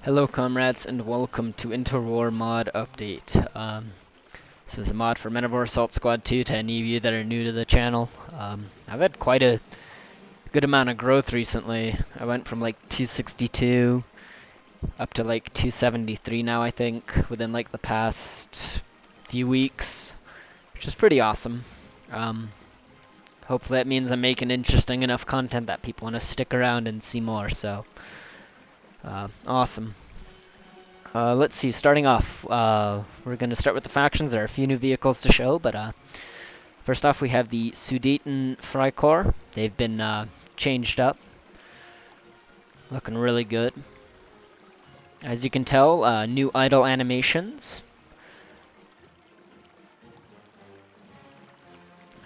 Hello comrades and welcome to Interwar mod update. This is a mod for Men of War Assault Squad 2 to any of you that are new to the channel. I've had quite a good amount of growth recently. I went from like 262 up to like 273 now, I think, within like the past few weeks, which is pretty awesome. Hopefully that means I'm making interesting enough content that people want to stick around and see more, so awesome. Let's see, starting off, we're going to start with the factions. There are a few new vehicles to show, but first off we have the Sudeten Freikorps. They've been changed up. Looking really good. As you can tell, new idle animations.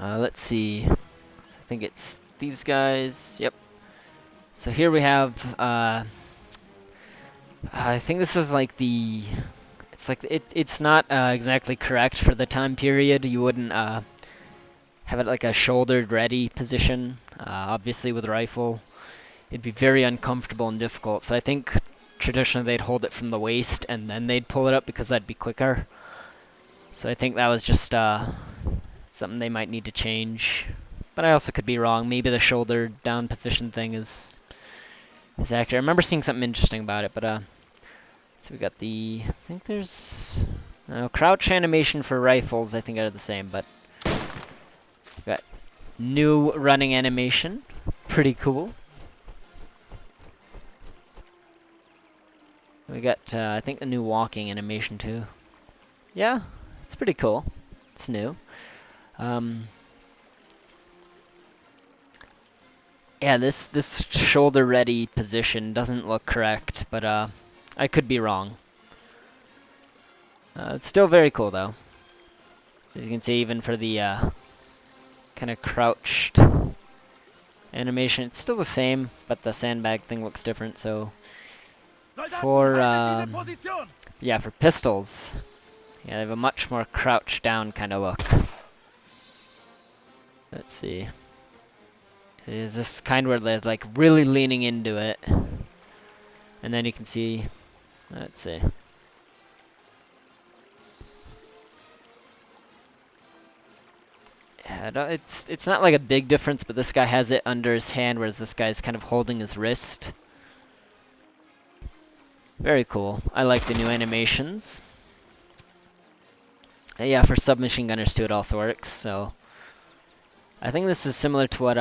Let's see, I think it's these guys, yep. So here we have, I think this is like it's not exactly correct for the time period. You wouldn't have it like a shouldered ready position. Obviously with a rifle, it'd be very uncomfortable and difficult. So I think traditionally they'd hold it from the waist and then they'd pull it up because that'd be quicker. So I think that was just something they might need to change. But I also could be wrong. Maybe the shoulder down position thing is accurate. I remember seeing something interesting about it, but so we got the, I think there's crouch animation for rifles. I think are the same, but we got new running animation. Pretty cool. We got I think the new walking animation too. Yeah, it's pretty cool. It's new. Yeah, this shoulder ready position doesn't look correct, but I could be wrong. It's still very cool though. As you can see, even for the kind of crouched animation, it's still the same, but the sandbag thing looks different. So for yeah, for pistols, yeah, they have a much more crouched down kind of look. Let's see. Is this kind where they're like really leaning into it, and then you can see. Let's see. Yeah, it's not like a big difference, but this guy has it under his hand, whereas this guy's kind of holding his wrist. Very cool. I like the new animations. Yeah, for submachine gunners too, it also works. So I think this is similar to what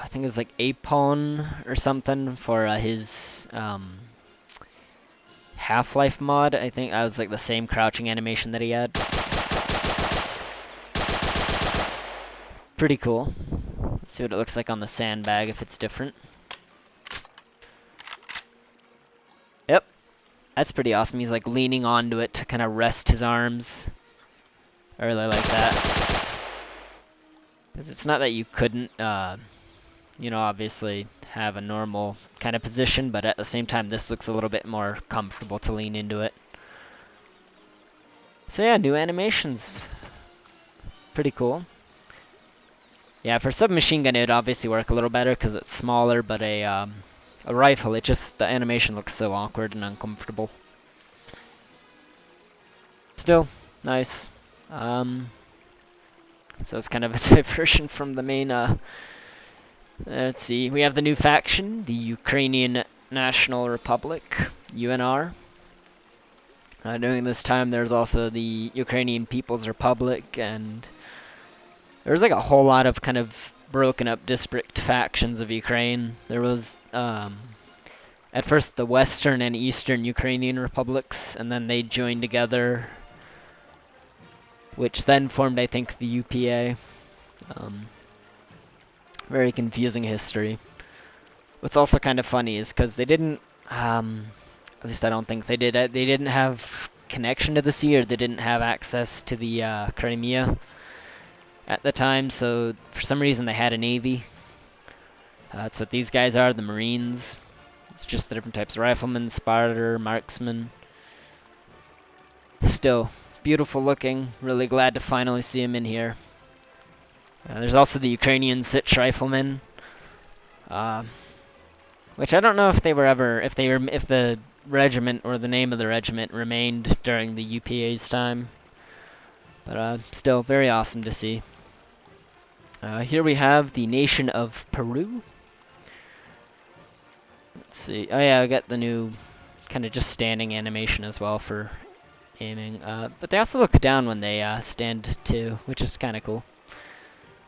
I think it's like Apon or something for his Half-Life mod. I think that was like the same crouching animation that he had. Pretty cool. Let's see what it looks like on the sandbag, if it's different. Yep, that's pretty awesome. He's like leaning onto it to kind of rest his arms. I really like that. Because it's not that you couldn't, you know, obviously have a normal kind of position, but at the same time this looks a little bit more comfortable to lean into it. So yeah, new animations. Pretty cool. Yeah, for submachine gun it would obviously work a little better because it's smaller, but a rifle, the animation looks so awkward and uncomfortable. Still, nice. So it's kind of a diversion from the main, let's see, we have the new faction, the Ukrainian National Republic, UNR. During this time there's also the Ukrainian People's Republic, and there's like a whole lot of kind of broken up disparate factions of Ukraine. There was at first the Western and Eastern Ukrainian republics, and then they joined together, which then formed, I think, the UPA. Very confusing history. What's also kind of funny is because they didn't, at least I don't think they did, they didn't have connection to the sea, or they didn't have access to the Crimea at the time, so for some reason they had a navy. That's what these guys are, the Marines. It's just the different types of riflemen, spotter, marksman. Still, beautiful looking. Really glad to finally see him in here. There's also the Ukrainian Sich riflemen. Uh, which I don't know if they were ever, if the regiment or the name of the regiment remained during the UPA's time. But still, very awesome to see. Here we have the nation of Peru. Let's see. Oh yeah, I got the new kind of just standing animation as well for aiming. But they also look down when they stand too, which is kind of cool.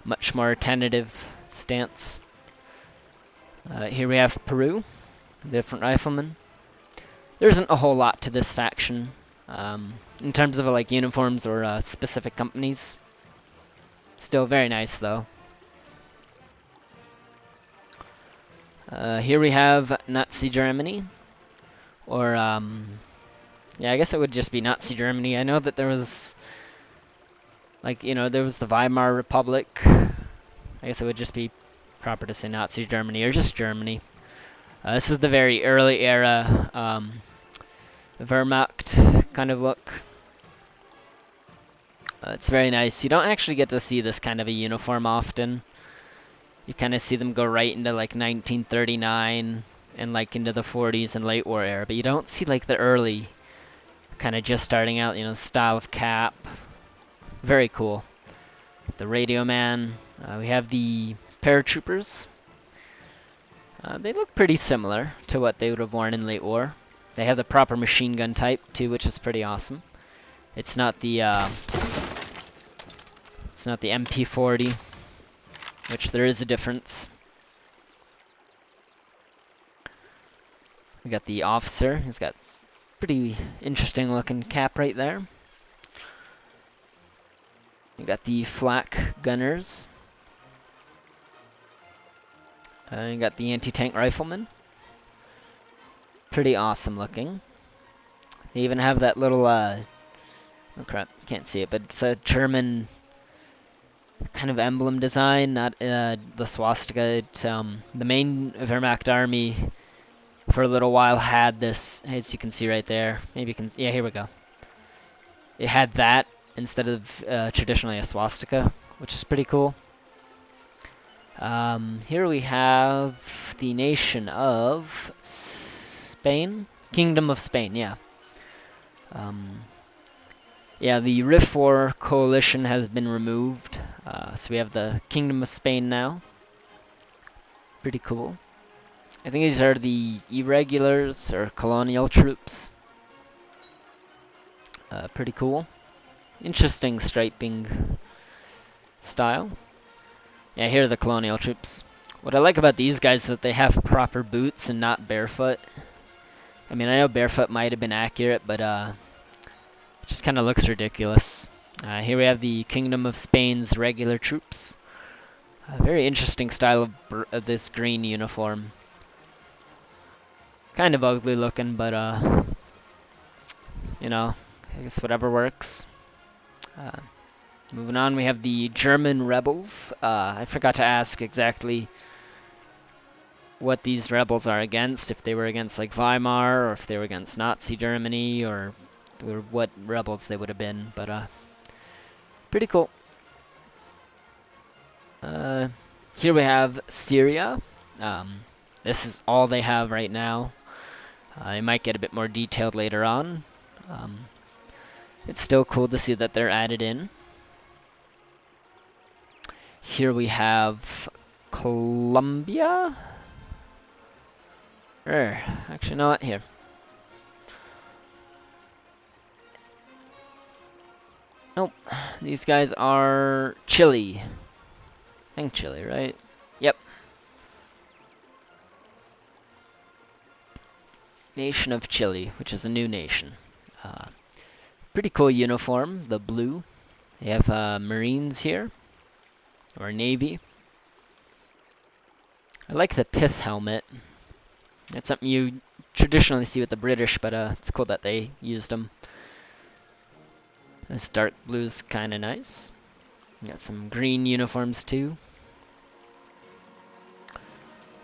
Much more tentative stance. Here we have Peru, different riflemen. There isn't a whole lot to this faction in terms of like uniforms or specific companies. Still very nice though. Here we have Nazi Germany, or yeah, I guess it would just be Nazi Germany. I know that there was, like, there was the Weimar Republic. I guess it would just be proper to say Nazi Germany, or just Germany. This is the very early era Wehrmacht kind of look. It's very nice. You don't actually get to see this kind of a uniform often. You kind of see them go right into like 1939 and like into the 40s and late war era, but you don't see like the early kind of just starting out, style of cap. Very cool. The Radio Man. We have the Paratroopers. They look pretty similar to what they would have worn in late war. They have the proper machine gun type too, which is pretty awesome. It's not the MP40, which there is a difference. We got the officer. He's got pretty interesting looking cap right there. We got the flak gunners. You got the anti-tank rifleman. Pretty awesome looking. They even have that little, oh crap, can't see it, but it's a German kind of emblem design, not the swastika. The main Wehrmacht army for a little while had this, as you can see right there. Maybe you can, yeah, here we go. It had that instead of traditionally a swastika, which is pretty cool. Here we have the nation of Spain, Kingdom of Spain, yeah. Yeah, the RIF War coalition has been removed, so we have the Kingdom of Spain now. Pretty cool. I think these are the irregulars or colonial troops. Pretty cool. Interesting striping style. Yeah, here are the colonial troops. What I like about these guys is that they have proper boots and not barefoot. I mean, I know barefoot might have been accurate, but it just kind of looks ridiculous. Here we have the Kingdom of Spain's regular troops. A very interesting style of this green uniform. Kind of ugly looking, but I guess whatever works. Moving on, we have the German rebels. I forgot to ask exactly what these rebels are against, if they were against like Weimar, or if they were against Nazi Germany, or what rebels they would have been, but pretty cool. Here we have Syria. This is all they have right now. They might get a bit more detailed later on. It's still cool to see that they're added in. Here we have Colombia. Actually, not here. Nope. These guys are Chile. I think Chile, right? Yep. Nation of Chile, which is a new nation. Pretty cool uniform, the blue. They have Marines here, or Navy. I like the pith helmet. That's something you traditionally see with the British, but it's cool that they used them. This dark blue's kind of nice. We got some green uniforms too.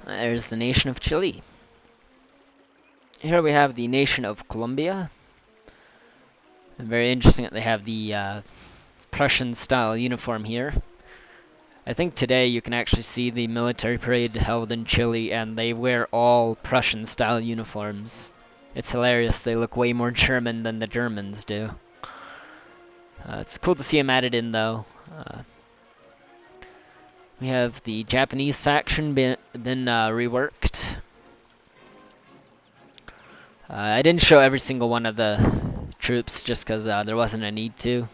There's the nation of Chile. Here we have the nation of Colombia. And very interesting that they have the Prussian style uniform here. I think today you can actually see the military parade held in Chile, and they wear all Prussian-style uniforms. It's hilarious. They look way more German than the Germans do. It's cool to see them added in, though. We have the Japanese faction been reworked. I didn't show every single one of the troops just because there wasn't a need to.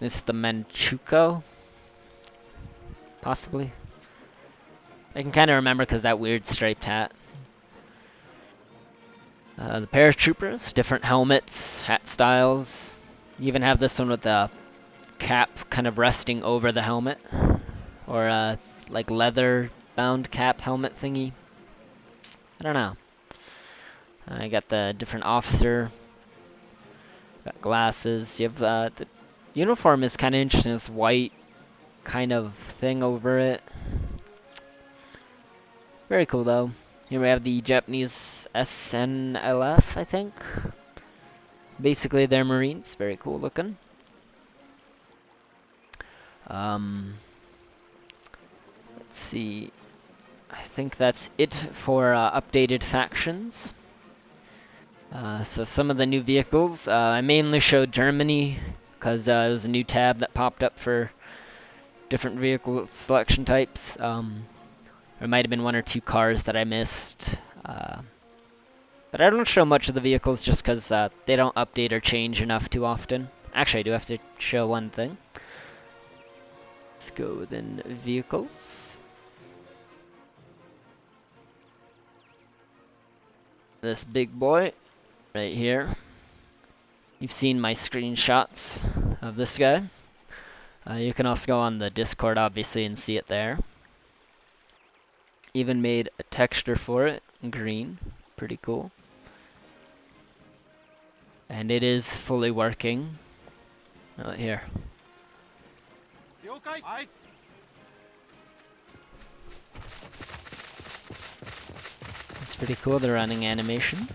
This is the Manchukuo, possibly. I can kind of remember because that weird striped hat. The Paratroopers, different helmets, hat styles. You even have this one with the cap kind of resting over the helmet, or like leather-bound cap helmet thingy. I don't know. I got the different officer. Got glasses. You have the uniform is kind of interesting. This white kind of thing over it. Very cool though. Here we have the Japanese SNLF, I think. Basically, they're Marines. Very cool looking. Let's see. I think that's it for updated factions. So some of the new vehicles. I mainly showed Germany because it was a new tab that popped up for different vehicle selection types. There might have been one or two cars that I missed. But I don't show much of the vehicles just because they don't update or change enough too often. Actually, I do have to show one thing. Let's go within vehicles. This big boy right here. You've seen my screenshots of this guy. You can also go on the Discord, obviously, and see it there. Even made a texture for it, green. Pretty cool. And it is fully working. Oh, here. It's pretty cool, the running animation.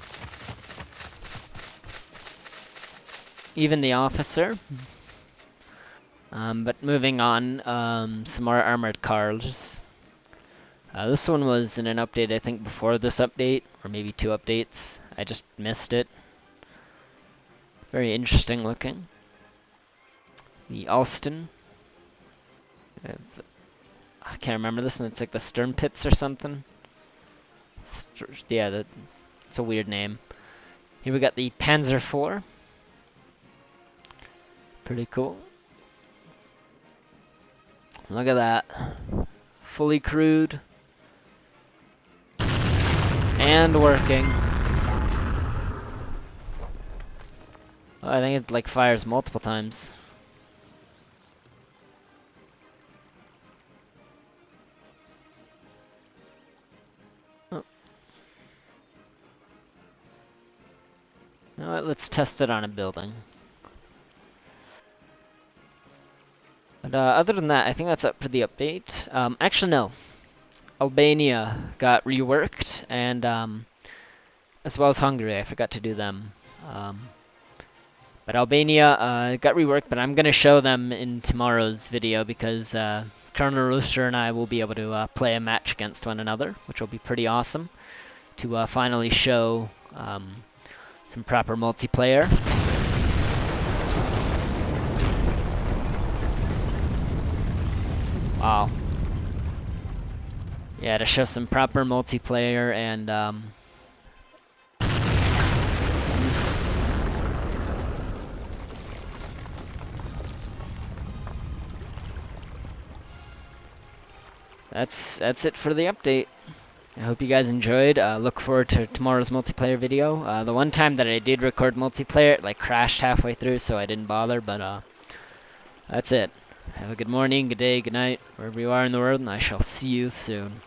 Even the officer. But moving on, some more armored cars. This one was in an update, I think, before this update, or maybe 2 updates. I just missed it. Very interesting looking. The Alston. I can't remember this one. It's like the Stern Pits or something. Yeah, it's a weird name. Here we got the Panzer IV. Pretty cool. Look at that. Fully crewed. And working. Oh, I think it like fires multiple times. Oh. Alright, let's test it on a building. But other than that, I think that's up for the update. Actually, no. Albania got reworked, and as well as Hungary. I forgot to do them. But Albania got reworked, but I'm going to show them in tomorrow's video because ColRooster and I will be able to play a match against one another, which will be pretty awesome to finally show some proper multiplayer. Wow. Yeah, to show some proper multiplayer and that's it for the update. I hope you guys enjoyed. Look forward to tomorrow's multiplayer video. The one time that I did record multiplayer, it like crashed halfway through, so I didn't bother, but that's it. Have a good morning, good day, good night, wherever you are in the world, and I shall see you soon.